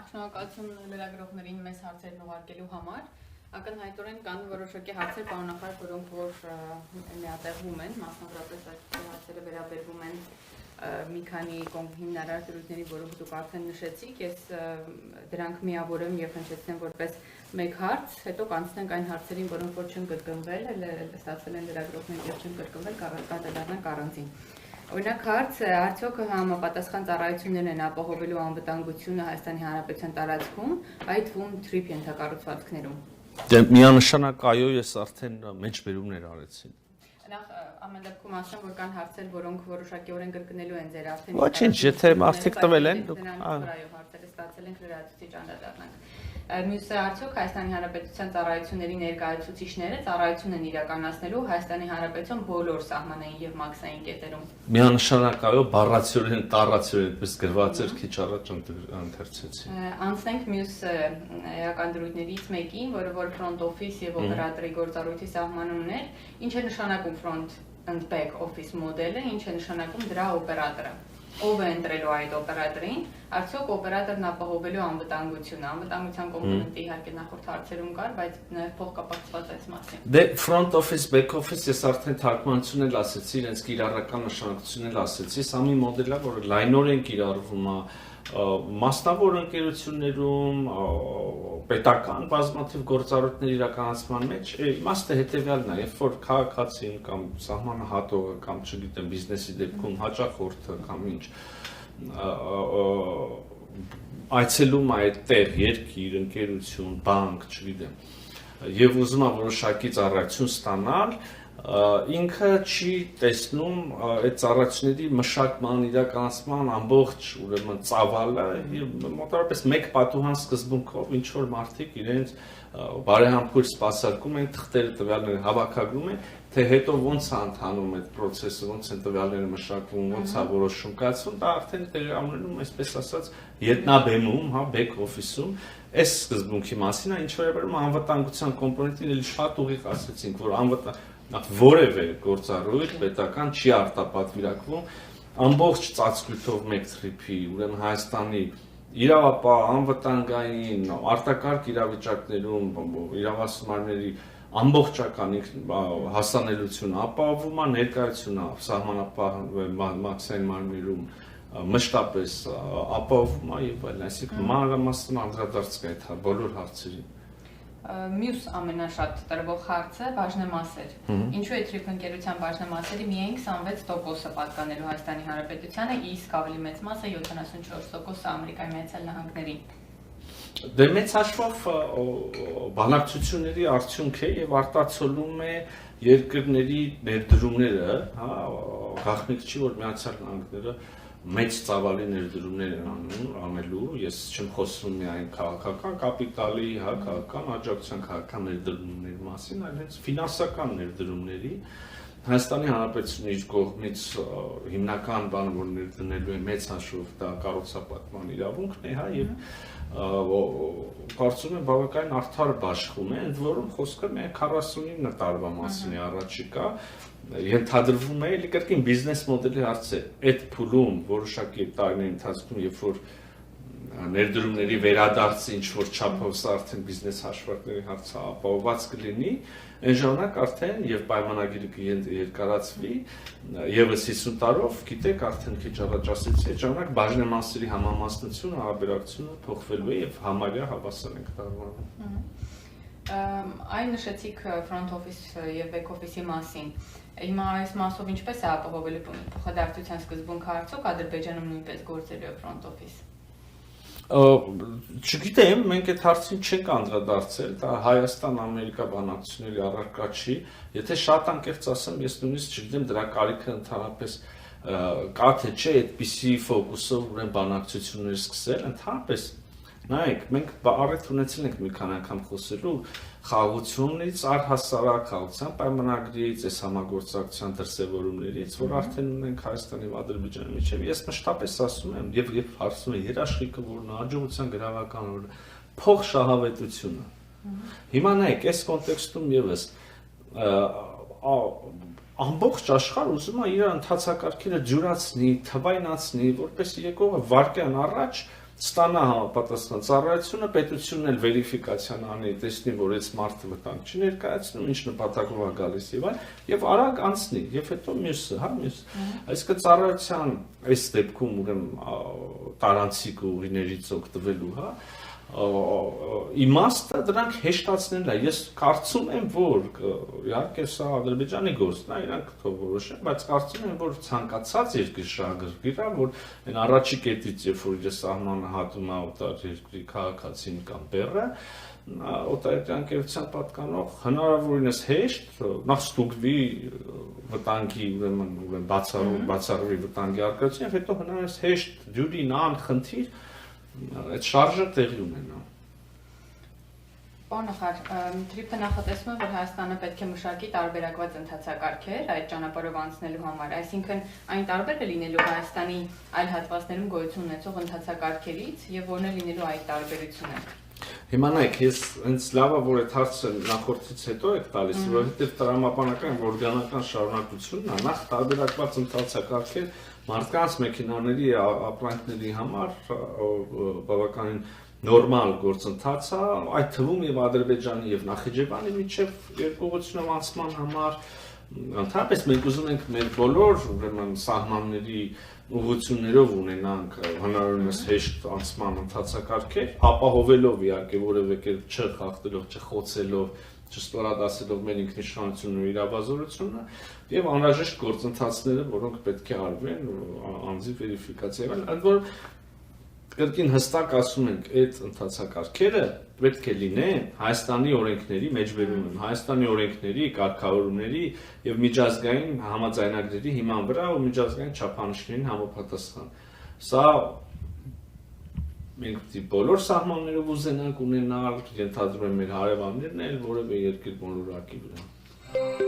Շնորհակալություն լրագրողներին մեզ հարցերն ուղարկելու համար։ Ակնհայտորեն կան որոշակի հարցեր պարունակար, որոնք որ միատեղվում են, մասնավորապես այդ հարցերը վերաբերվում են մի քանի հիմնարար դրույթների, որոնք դուք արդեն նշեցիք, ես դրանք միավորեմ եւ հնչեցնեմ որպես մեկ հարց, հետո կանցնենք այն հարցերին, որոնք որ չեն կրկնվել, ստացվել են լրագրողների եւ չեն կրկնվել, կդառնանք առանձին։ Օրինակ հարց, արդյոք համապատասխան ծառայություններն են ապահովելու անվտանգությունը Հայաստանի Հանրապետության տարածքում, այդ թվում թրիփ ենթակառուցվածքներում։ Միանշանակ այո, ես արդեն մեջբերումներ արեցի։ Նախ ամեն դեպքում ասեմ, որ կան հարցեր, որոնք որոշակիորեն կրկնելու են ձեր արդեն։ Ոչինչ, եթե մարդիկ տվել են, դուք հարցերը ստացել եք լրացուցիչ անդրադառնանք։ Մյուսը արդյոք Հայաստանի Հանրապետության ծառայությունների ներկայացուցիչները ծառայություն են իրականացնելու Հայաստանի Հանրապետության բոլոր սահմանային եւ մաքսային կետերում։ Միանշանակ այո, բառացիորեն, տառացիորեն այդպես գրված էր, քիչ առաջ ընթերցեցի։ Անցնենք մյուս էական դրույթներից մեկին, որը որ front office եւ օպերատորի գործառույթի սահմանումն էր, ինչ է նշանակում front and back office մոդելը, ինչ է նշանակում դրա օպերատորը։ Ով է ընտրելու այդ օպերատորին, արդյոք օպերատորն ապահովելու անվտանգությունը, անվտանգության կոմպոնենտը իհարկե նախորդ հարցերում կար, բայց նաև փոխկապակցված այս մասին։ Դե front office, back office ես արդեն թարգմանությունն էլ ասեցի, իրենց կիրառական նշանակությունն էլ ասեցի, սա մի մոդել է, որը լայնորեն կիրառվում է մասնավոր ընկերություններում, պետական բազմաթիվ գործառույթների իրականացման մեջ, իմաստը հետևյալն է, երբ որ քաղաքացին կամ սահմանահատողը կամ չգիտեմ բիզնեսի դեպքում հաճախորդը կամ ինչ այցելում է այդտեղ երկիր, ընկերություն, բանկ, չգիտեմ, եւ ուզում է որոշակի ծառայություն ստանալ, ինքը չի տեսնում այդ ծառայությունների մշակման, իրականացման ամբողջ ուրեմն ծավալը եւ մոտավորապես մեկ պատուհան սկզբունքով ինչ որ մարդիկ իրենց բարեհամբույր սպասարկում են, թղթերը տվյալները հավաքագրում են, թե հետո ոնց է ընթանում այդ process-ը, ոնց են տվյալները մշակվում, ոնց է որոշում կայացվում, դա արդեն տեղավորվում, այսպես ասած, ետնաբեմում, հա, back office-ում, այս սկզբունքի մասին է, ինչ որ վերաբերում անվտանգության կոմպոնենտին էլի շատ ուղիղ ասեցինք, որ որևէ գործառույթ պետական չի արտապատվիրակվում ամբողջ ծածկույթով մեկ թրիփի, ուրեմն Հայաստանի իրավապահ, անվտանգային, արտակարգ իրավիճակներում իրավասումարների ամբողջական հասանելիությունը ապահովում է, ներկայությունը սահմանապահ մաքսային մարմիններում մշտապես ապահովում է եւ այլն, այսինքն մանրամասն անդրադարձ կա այդ բոլոր հարցերին։ Մյուս ամենաշատ տրվող հարցը բաժնեմասեր։ Ինչու է թրիփ ընկերության բաժնեմասերի միայն 26%-ը պատկանելու Հայաստանի Հանրապետությանը, իսկ ավելի մեծ մասը 74%-ը Ամերիկայի Միացյալ Նահանգներին։ Դե մեծ հաշվով բանակցությունների արդյունք է եւ արտացոլում է երկրների ներդրումները, հա, գաղտնիք չի որ Միացյալ Նահանգները մեծ ծավալի ներդրումներ են անելու, ես չեմ խոսում միայն քաղաքական կապիտալի, հա, քաղաքական աջակցության, քաղաքական ներդրումների մասին, այլ հենց ֆինանսական ներդրումների Հայաստանի Հանրապետությունը իր կողմից հիմնական բանը, որ ներդնելու է մեծ հաշվով դա կառուցապատման իրավունքն է, հա, եւ կարծում եմ բավականին արդար բաշխում է, ընդ որում խոսքը միայն 49 տարվա մասին է առաջիկա, ենթադրվում է էլի կրկին բիզնես մոդելի հարց է, այդ փուլում որոշակի տարիների ընթացքում, երբ որ ներդրումների վերադարձը ինչ որ չափով սա արդեն բիզնես հաշվարկների հարցը ապահովված կլինի, այն ժամանակ արդեն եւ պայմանագիրը կերկարացվի եւս 50 տարով, գիտեք, արդեն քիչ առաջ ասեցի, այդ ժամանակ բաժնեմասերի համամասնությունը, հարաբերակցությունը փոխվելու է եւ համարյա հավասար ենք դառնալու։ Այն նշեցիք front office եւ back office-ի մասին։ Հիմա այս մասով ինչպես է ապահովելու փոխադարձության սկզբունքը արդյոք Ադրբեջանում նույնպես գործելու է front office։ Չգիտեմ, մենք այդ հարցին չենք անդրադարձել, դա Հայաստան-Ամերիկա բանակցությունների առարկա չի, եթե շատ անկեղծ ասեմ, ես նույնիսկ չգիտեմ դրա կարիքը ընդհանրապես կա թե չէ այդպիսի ֆոկուսով ուրեմն բանակցություններ սկսել, ընդհանրապես նայեք, մենք առիթ ունեցել ենք մի քանի անգամ խոսելու խաղաղությունից, առհասարակ խաղաղության պայմանագրից, այս համագործակցության դրսևորումներից, որ արդեն ունենք Հայաստանի եւ Ադրբեջանի միջեւ։ Ես մշտապես ասում եմ եւ հարցում եմ երաշխիքը որն է, հաջողության գրավական օրը, փոխշահավետությունը։ Հիմա նայեք, այս կոնտեքստում եւս ամբողջ աշխարհը ուզում է իր ընթացակարգերը ջուրացնի, թվայնացնի, որպես եկողը վարկյան առաջ ստանա համապատասխան ծառայությունը, պետությունն էլ վերիֆիկացիան անի, տեսնի, որ այս մարդը վտանգ չի ներկայացնում, ինչ նպատակով է գալիս եւ այլ, եւ արագ անցնի, եւ հետո մյուսը, այսինքն ծառայության այս դեպքում ուրեմն տարանցիկ ուղիներից օգտվելու, իմաստը դրանք հեշտացնելն է։ Ես կարծում եմ, որ իհարկե սա Ադրբեջանի գործն է, իրանք թող որոշեն, բայց կարծում եմ, որ ցանկացած երկրի շահագրգիռ է, որ այն առաջի կետից, երբ որ իր սահմանը հատում է օտար երկրի քաղաքացին կամ բեռը, օտարերկրյա ընկերության պատկանող հնարավորինս հեշտ նախ ստուգվի վտանգի ուրեմն բացառվի վտանգի առկայությունը, հետո հնարավորինս հեշտ դյուրին անխնդիր այդ շարժը տեղի ունենա։ Պարոն նախարար, Թրիփը նախատեսում է, որ Հայաստանը պետք է մշակի տարբերակված ընթացակարգեր այդ ճանապարհով անցնելու համար, այսինքն այն տարբեր է լինելու Հայաստանի այլ հատվածներում գոյություն ունեցող ընթացակարգերից եւ որն է լինելու այդ տարբերությունը։ Հիմա նայեք, ես հենց լավ է, որ այդ հարցը նախորդից հետո եք տալիս, որովհետեւ տրամաբանական եւ օրգանական շարունակությունն է, նախ տարբերակված ընթացակարգեր մարդկանց մեքենաների ապրանքների համար բավականին նորմալ գործընթաց է, այդ թվում եւ Ադրբեջանի եւ Նախիջևանի միջև երկուղությունով անցման համար, ընդհանրապես մենք ուզում ենք մեր բոլոր ուրեմն սահմանների ուղղություններով ունենանք հնարավորինս հեշտ անցման ընթացակարգեր, ապահովելով իհարկե որևէ կերպ չխախտելով, չխոցելով, չստորադասելով մեր ինքնիշխանությունն ու իրավազորությունը եւ անհրաժեշտ գործընթացները, որոնք պետք է արվեն անձի վերիֆիկացիա եւ այլ, որ կրկին հստակ ասում ենք, այդ ընթացակարգերը պետք է լինեն Հայաստանի օրենքների մեջբերում են, Հայաստանի օրենքների, կարգավորումների եւ միջազգային համաձայնագրերի հիման վրա ու միջազգային չափանիշներին համապատասխան։ Սա մենք բոլոր սահմաններով ուզենանք ունենալ, ենթադրում եմ մեր հարևաններն էլ որևէ երկիր բոլորակի վրա։